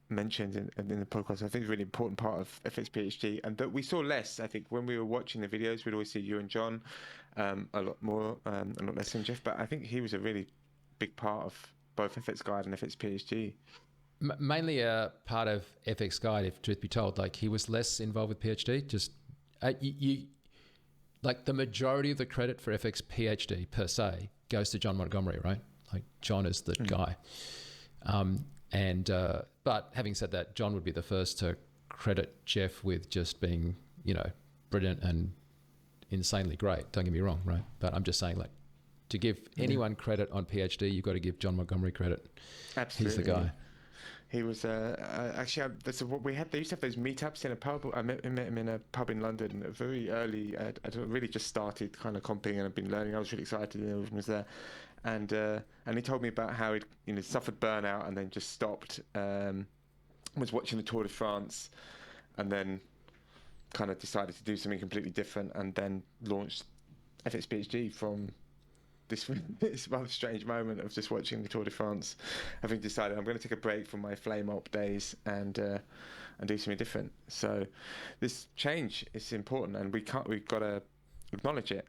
mentioned in the podcast. I think it's a really important part of FXPhd, and that we saw less. I think when we were watching the videos, we'd always see you and John a lot more, a lot less than Jeff. But I think he was a really big part of both FXGuide and FXPhd. Mainly a part of FXGuide, if truth be told. Like he was less involved with PhD. Just like the majority of the credit for FXPhd per se goes to John Montgomery, right? Like John is the guy. But having said that, John would be the first to credit Jeff with just being, brilliant and insanely great. Don't get me wrong, right? But I'm just saying, like, to give anyone credit on PhD, you've got to give John Montgomery credit. Absolutely. He's the guy. He was actually. That's what we had. They used to have those meetups in a pub. I met him in a pub in London. Very early. I'd really just started kind of comping, and I've been learning. I was really excited. Everyone was there, and he told me about how he'd suffered burnout and then just stopped. Was watching the Tour de France, and then kind of decided to do something completely different, and then launched FXPhd from this rather strange moment of just watching the Tour de France, having decided I'm going to take a break from my flame up days and do something different. So this change is important, and we've got to acknowledge it.